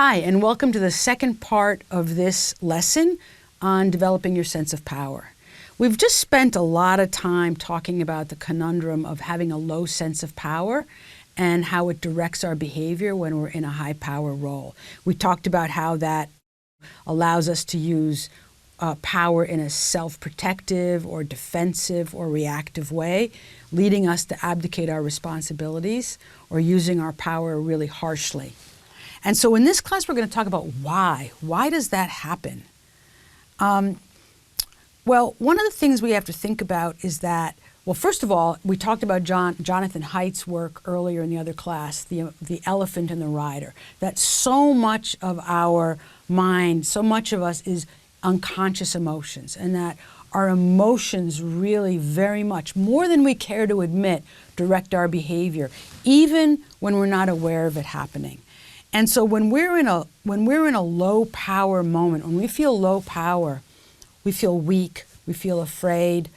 Hi, and welcome to the second part of this lesson on developing your sense of power. We've just spent a lot of time talking about the conundrum of having a low sense of power and how it directs our behavior when we're in a high power role. We talked about how that allows us to use power in a self-protective or defensive or reactive way, leading us to abdicate our responsibilities or using our power really harshly. And so in this class, we're going to talk about why. Why does that happen? Well, one of the things we have to think about is that, well, first of all, we talked about Jonathan Haidt's work earlier in the other class, the elephant and the rider, that so much of our mind, so much of us is unconscious emotions, and that our emotions really very much, more than we care to admit, direct our behavior, even when we're not aware of it happening. And so when we're in a low power moment, when we feel low power, we feel weak, we feel afraid,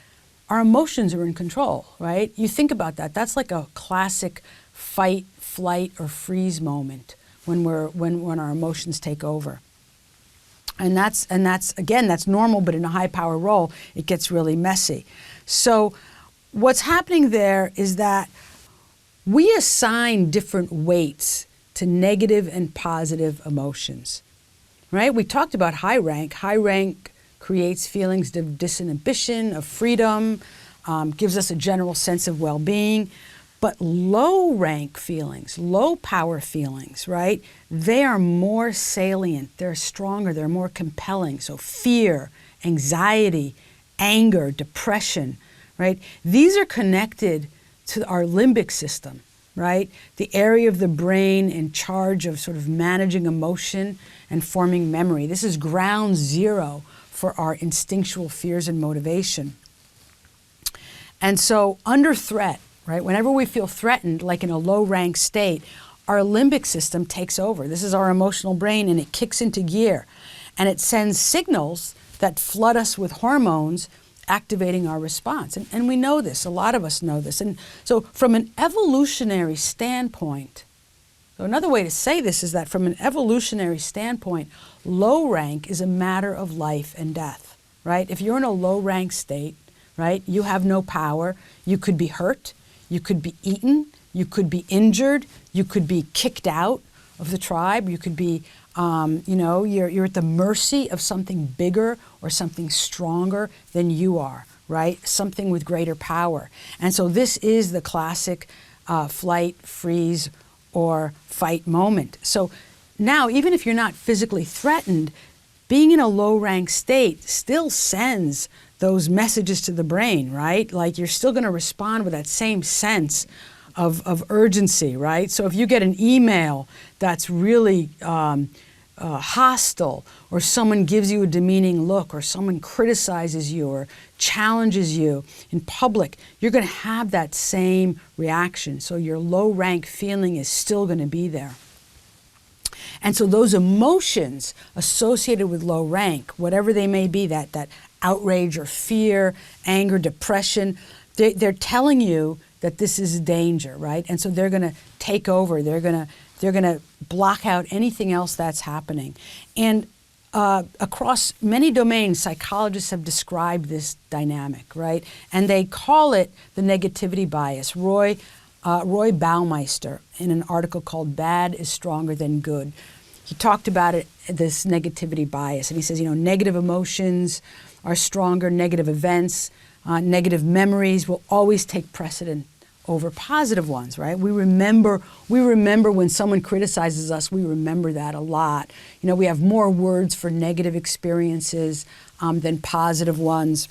our emotions are in control, right? You think about that. That's like a classic fight, flight, or freeze moment when our emotions take over. And that's again, that's normal, but in a high power role, it gets really messy. So what's happening there is that we assign different weights to negative and positive emotions, right? We talked about high rank. High rank creates feelings of disinhibition, of freedom, gives us a general sense of well-being. But low rank feelings, low power feelings, right? They are more salient, they're stronger, they're more compelling. So fear, anxiety, anger, depression, right? These are connected to our limbic system, right? The area of the brain in charge of sort of managing emotion and forming memory. This is ground zero for our instinctual fears and motivation. And so under threat, right, whenever we feel threatened, like in a low rank state, our limbic system takes over. This is our emotional brain, and it kicks into gear. And it sends signals that flood us with hormones, activating our response. And we know this, a lot of us know this. And so from an evolutionary standpoint, so another way to say this is that from an evolutionary standpoint, low rank is a matter of life and death, right? If you're in a low rank state, right, you have no power, you could be hurt, you could be eaten, you could be injured, you could be kicked out of the tribe, you could be you're at the mercy of something bigger or something stronger than you are, right? Something with greater power. And so this is the classic flight, freeze, or fight moment. So now, even if you're not physically threatened, being in a low rank state still sends those messages to the brain, right? Like you're still going to respond with that same sense of urgency, right? So if you get an email that's really hostile, or someone gives you a demeaning look, or someone criticizes you or challenges you in public, you're going to have that same reaction. So your low rank feeling is still going to be there. And so those emotions associated with low rank, whatever they may be, that outrage or fear, anger, depression, they're telling you that this is danger, right? And so they're going to take over. They're going to block out anything else that's happening. And across many domains, psychologists have described this dynamic, right? And they call it the negativity bias. Roy Baumeister, in an article called "Bad is Stronger Than Good," he talked about it, this negativity bias, and he says, negative emotions are stronger, negative events, negative memories will always take precedent over positive ones, right? We remember when someone criticizes us, we remember that a lot. We have more words for negative experiences than positive ones.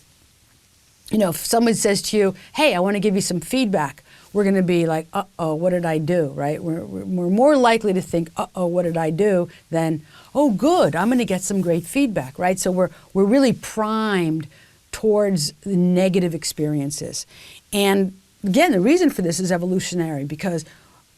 If someone says to you, hey, I want to give you some feedback, we're going to be like, uh-oh, what did I do, right? We're more likely to think, uh-oh, what did I do, than, oh, good, I'm going to get some great feedback, right? So we're really primed towards the negative experiences. And again, the reason for this is evolutionary, because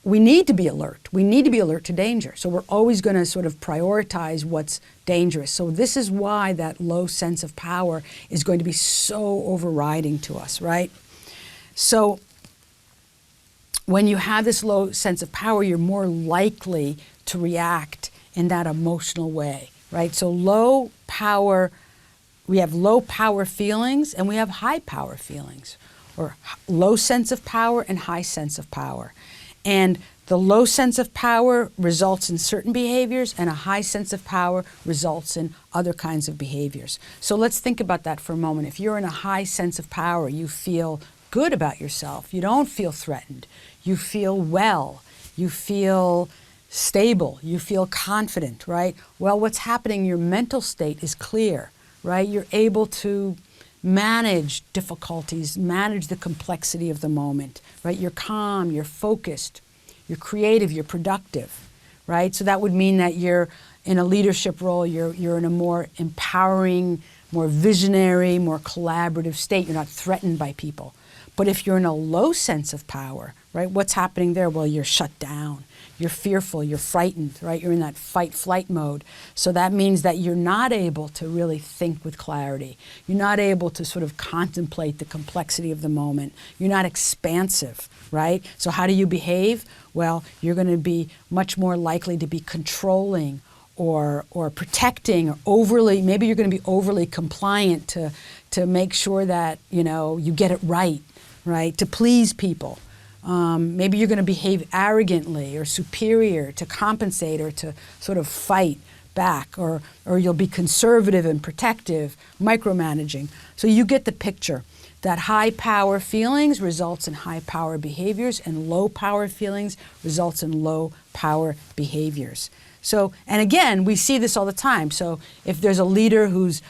we need to be alert. We need to be alert to danger. So we're always going to sort of prioritize what's dangerous. So this is why that low sense of power is going to be so overriding to us, right? So when you have this low sense of power, you're more likely to react in that emotional way, right? So low power, we have low power feelings and we have high power feelings, or low sense of power and high sense of power. And the low sense of power results in certain behaviors, and a high sense of power results in other kinds of behaviors. So let's think about that for a moment. If you're in a high sense of power, you feel good about yourself. You don't feel threatened. You feel well. You feel stable. You feel confident, right? Well, what's happening, your mental state is clear, right? You're able to manage difficulties, manage the complexity of the moment, right? You're calm, you're focused, you're creative, you're productive, right? So that would mean that you're in a leadership role, you're in a more empowering, more visionary, more collaborative state. You're not threatened by people. But if you're in a low sense of power, right, what's happening there? Well, you're shut down. You're fearful, you're frightened, right? You're in that fight-flight mode. So that means that you're not able to really think with clarity. You're not able to sort of contemplate the complexity of the moment. You're not expansive, right? So how do you behave? Well, you're going to be much more likely to be controlling or protecting, or overly, maybe you're going to be overly compliant to make sure that, you get it right, to please people. Maybe you're going to behave arrogantly or superior to compensate or to sort of fight back, or you'll be conservative and protective, micromanaging. So you get the picture that high power feelings results in high power behaviors, and low power feelings results in low power behaviors. So, and again, we see this all the time. So if there's a leader who's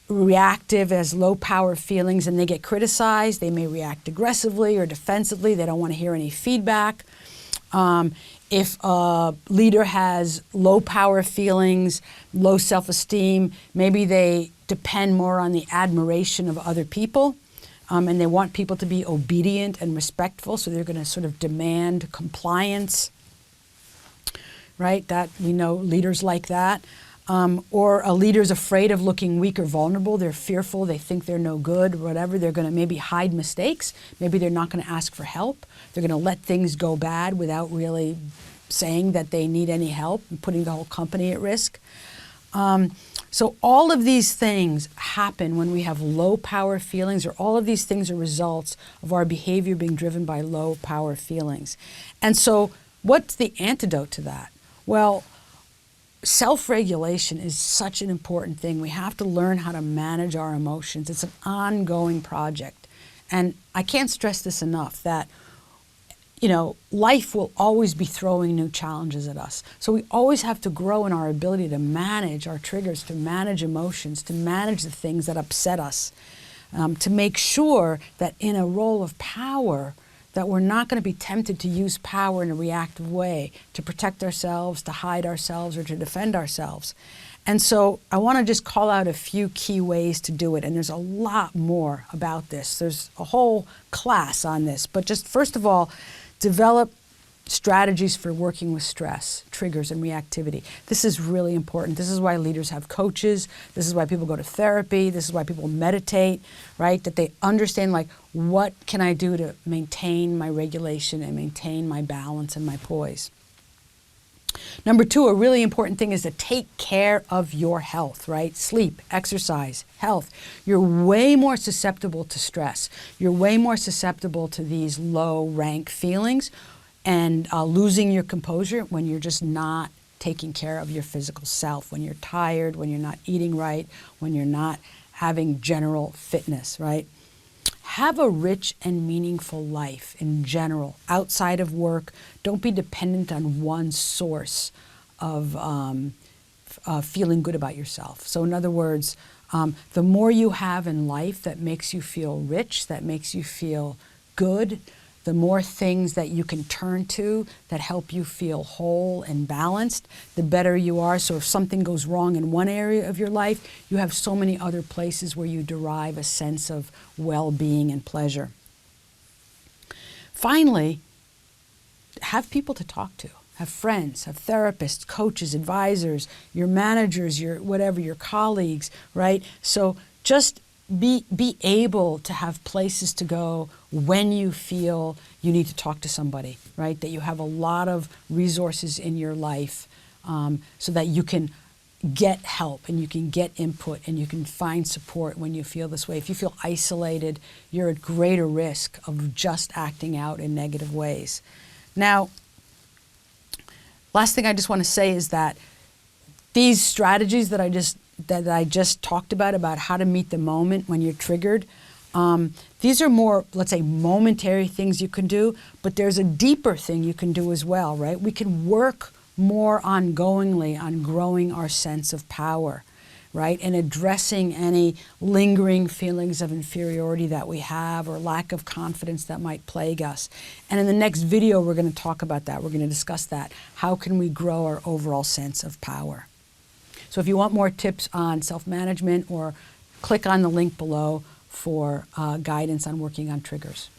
reactive, as low power feelings, and they get criticized, they may react aggressively or defensively. They don't want to hear any feedback. If a leader has low power feelings, low self-esteem, maybe they depend more on the admiration of other people, and they want people to be obedient and respectful, so they're going to sort of demand compliance, right? That we know leaders like that. Or a leader's afraid of looking weak or vulnerable. They're fearful. They think they're no good, or whatever. They're going to maybe hide mistakes. Maybe they're not going to ask for help. They're going to let things go bad without really saying that they need any help, and putting the whole company at risk. So all of these things happen when we have low power feelings, or all of these things are results of our behavior being driven by low power feelings. And so what's the antidote to that? Well, self-regulation is such an important thing. We have to learn how to manage our emotions. It's an ongoing project. And I can't stress this enough, that life will always be throwing new challenges at us. So we always have to grow in our ability to manage our triggers, to manage emotions, to manage the things that upset us, to make sure that in a role of power, that we're not going to be tempted to use power in a reactive way to protect ourselves, to hide ourselves, or to defend ourselves. And so I want to just call out a few key ways to do it. And there's a lot more about this. There's a whole class on this. But just first of all, develop strategies for working with stress, triggers, and reactivity. This is really important. This is why leaders have coaches. This is why people go to therapy. This is why people meditate, right? That they understand, like, what can I do to maintain my regulation and maintain my balance and my poise? Number two, a really important thing is to take care of your health, right? Sleep, exercise, health. You're way more susceptible to stress. You're way more susceptible to these low rank feelings and losing your composure when you're just not taking care of your physical self, when you're tired, when you're not eating right, when you're not having general fitness, right? Have a rich and meaningful life in general, outside of work. Don't be dependent on one source of feeling good about yourself. So in other words, the more you have in life that makes you feel rich, that makes you feel good, the more things that you can turn to that help you feel whole and balanced, the better you are. So if something goes wrong in one area of your life, you have so many other places where you derive a sense of well-being and pleasure. Finally, have people to talk to. Have friends, have therapists, coaches, advisors, your managers, your whatever, your colleagues, right? So just be able to have places to go when you feel you need to talk to somebody, right? That you have a lot of resources in your life so that you can get help and you can get input and you can find support when you feel this way. If you feel isolated, you're at greater risk of just acting out in negative ways. Now, last thing I just want to say is that these strategies that I just talked about how to meet the moment when you're triggered, these are more, let's say, momentary things you can do, but there's a deeper thing you can do as well, right? We can work more ongoingly on growing our sense of power, right? And addressing any lingering feelings of inferiority that we have or lack of confidence that might plague us. And in the next video, we're going to talk about that. We're going to discuss that. How can we grow our overall sense of power? So if you want more tips on self-management, or click on the link below for guidance on working on triggers.